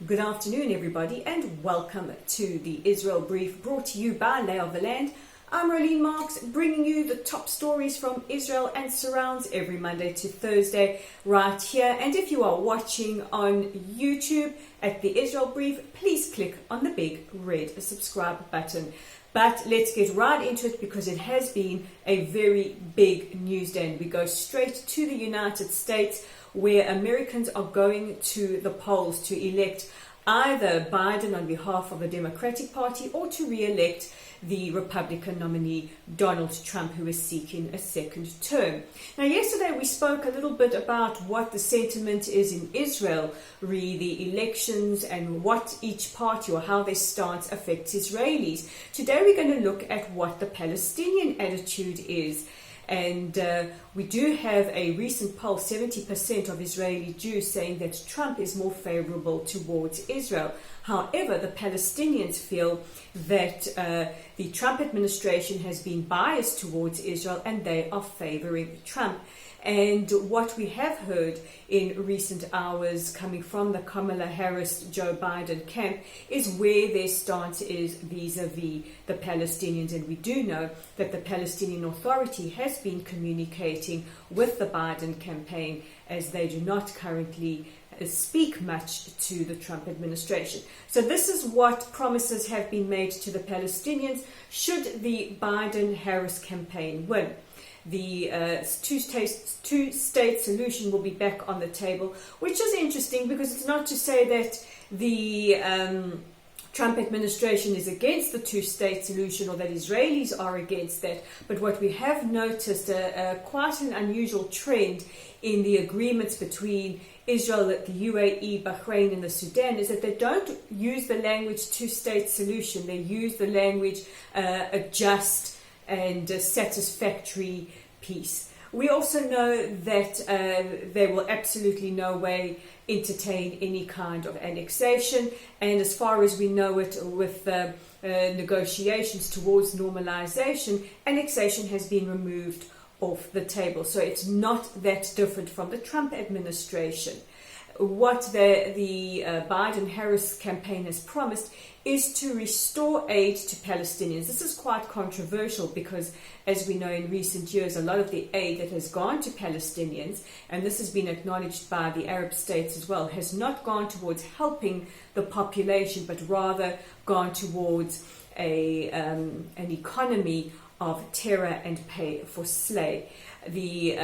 Good afternoon, everybody, and welcome to the Israel Brief, brought to you by Lay of the Land. I'm Rabin, bringing you the top stories from Israel and surrounds every Monday to Thursday right here. And if you are watching on YouTube at the Israel Brief, please click on the big red subscribe button. But let's get right into it because it has been a very big news day. And we go straight to the United States, where Americans are going to the polls to elect either Biden on behalf of the Democratic Party or to re-elect the Republican nominee Donald Trump, who is seeking a second term. Now, yesterday we spoke a little bit about what the sentiment is in Israel re the elections and what each party or how their stance affects Israelis. Today we're going to look at what the Palestinian attitude is. And we do have a recent poll, 70% of Israeli Jews saying that Trump is more favorable towards Israel. However, the Palestinians feel that the Trump administration has been biased towards Israel and they are favoring Trump. And what we have heard in recent hours coming from the Kamala Harris-Joe Biden camp is where their stance is vis-a-vis the Palestinians. And we do know that the Palestinian Authority has been communicating with the Biden campaign, as they do not currently speak much to the Trump administration. So this is what promises have been made to the Palestinians should the Biden-Harris campaign win. The two-state solution will be back on the table, which is interesting because it's not to say that the Trump administration is against the two-state solution or that Israelis are against that. But what we have noticed, quite an unusual trend in the agreements between Israel, the UAE, Bahrain and the Sudan, is that they don't use the language two-state solution. They use the language a just and satisfactory peace. We also know that they will absolutely no way entertain any kind of annexation, and as far as we know it, with negotiations towards normalization, annexation has been removed off the table. So it's not that different from the Trump administration. What the Biden-Harris campaign has promised is to restore aid to Palestinians. This is quite controversial because, as we know, in recent years, a lot of the aid that has gone to Palestinians, and this has been acknowledged by the Arab states as well, has not gone towards helping the population, but rather gone towards an economy of terror and pay for slay. The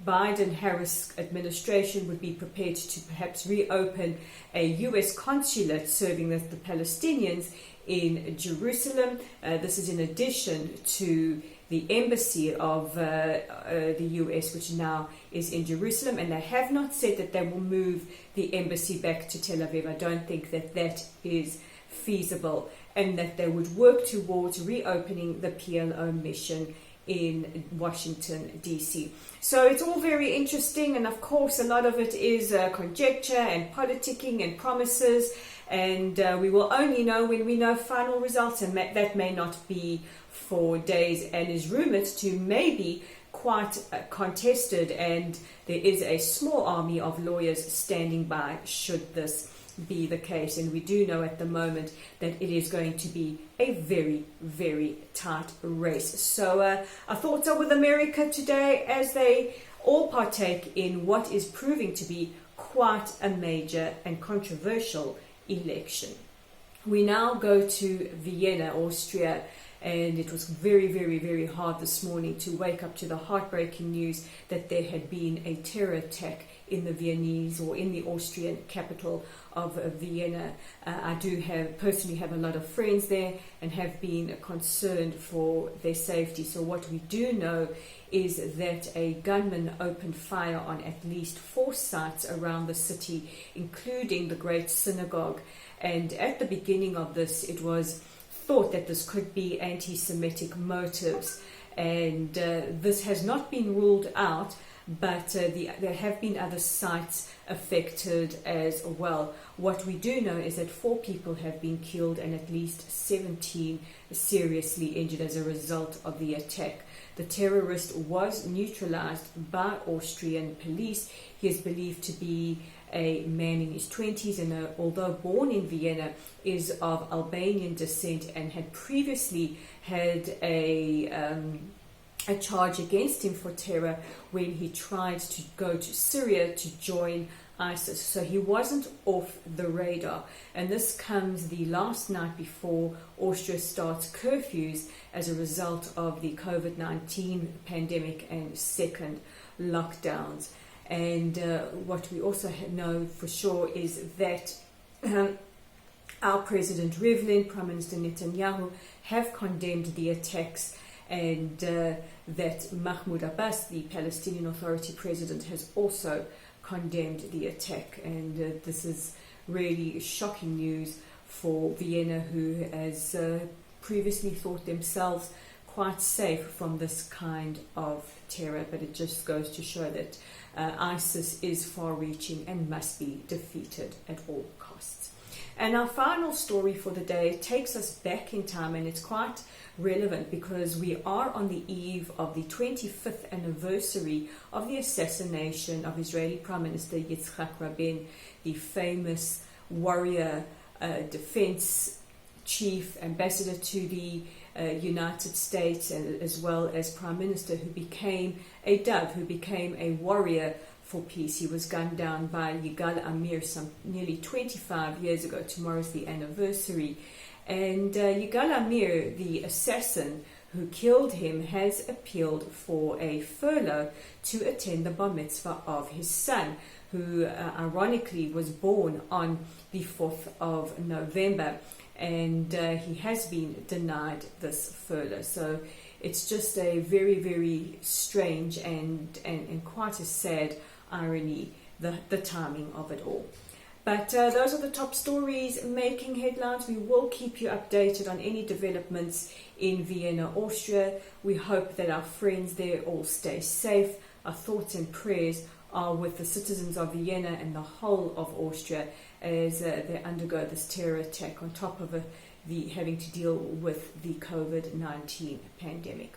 Biden-Harris administration would be prepared to perhaps reopen a U.S. consulate serving the Palestinians in Jerusalem. This is in addition to the embassy of the U.S., which now is in Jerusalem, and they have not said that they will move the embassy back to Tel Aviv. I don't think that that is feasible, and that they would work towards reopening the PLO mission in Washington, D.C. So it's all very interesting, and of course a lot of it is conjecture and politicking and promises, and we will only know when we know final results, and that may not be for days, and is rumored to maybe quite contested, and there is a small army of lawyers standing by should this be the case. And we do know at the moment that it is going to be a very, very tight race. So our thoughts are with America today as they all partake in what is proving to be quite a major and controversial election. We now go to Vienna, Austria, and it was very, very, very hard this morning to wake up to the heartbreaking news that there had been a terror attack in the Viennese, or in the Austrian capital of Vienna. I do personally have a lot of friends there and have been concerned for their safety. So what we do know is that a gunman opened fire on at least 4 sites around the city, including the Great Synagogue. And at the beginning of this, it was thought that this could be anti-Semitic motives, and this has not been ruled out, but there have been other sites affected as well. What we do know is that 4 people have been killed and at least 17 seriously injured as a result of the attack. The terrorist was neutralized by Austrian police. He is believed to be a man in his 20s, and although born in Vienna, is of Albanian descent and had previously had a charge against him for terror when he tried to go to Syria to join ISIS. So he wasn't off the radar. And this comes the last night before Austria starts curfews as a result of the COVID-19 pandemic and second lockdowns. And what we also know for sure is that our President Rabin, Prime Minister Netanyahu, have condemned the attacks, and that Mahmoud Abbas, the Palestinian Authority president, has also condemned the attack. And this is really shocking news for Vienna, who has previously thought themselves quite safe from this kind of terror. But it just goes to show that ISIS is far-reaching and must be defeated at all costs. And our final story for the day takes us back in time, and it's quite relevant because we are on the eve of the 25th anniversary of the assassination of Israeli Prime Minister Yitzhak Rabin, the famous warrior, defense chief, ambassador to the United States, as well as Prime Minister, who became a dove, who became a warrior for peace. He was gunned down by Yigal Amir some nearly 25 years ago. Tomorrow's the anniversary. And Yigal Amir, the assassin who killed him, has appealed for a furlough to attend the bar mitzvah of his son, who ironically was born on the 4th of November. And he has been denied this furlough. So it's just a very, very strange and quite a sad irony, the timing of it all. But those are the top stories making headlines. We will keep you updated on any developments in Vienna, Austria. We hope that our friends there all stay safe. Our thoughts and prayers are with the citizens of Vienna and the whole of Austria as they undergo this terror attack on top of the having to deal with the COVID-19 pandemic.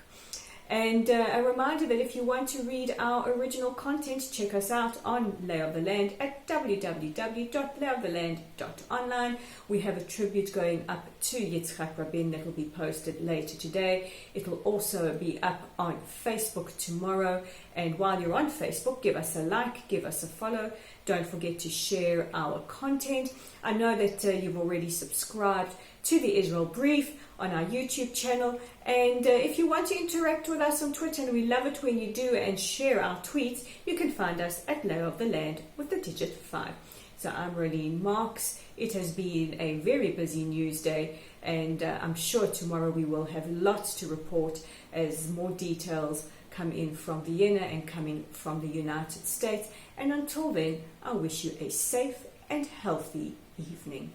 And a reminder that if you want to read our original content, check us out on Lay of the Land at www.layoftheland.online. We have a tribute going up to Yitzhak Rabin that will be posted later today. It will also be up on Facebook tomorrow. And while you're on Facebook, give us a like, give us a follow. Don't forget to share our content. I know that you've already subscribed to the Israel Brief on our YouTube channel, and if you want to interact with us on Twitter, and we love it when you do and share our tweets, you can find us at Lay of the Land with the digit 5. So I'm Rolene Marks. It has been a very busy news day, and I'm sure tomorrow we will have lots to report as more details come in from Vienna and coming from the United States. And until then, I wish you a safe and healthy evening.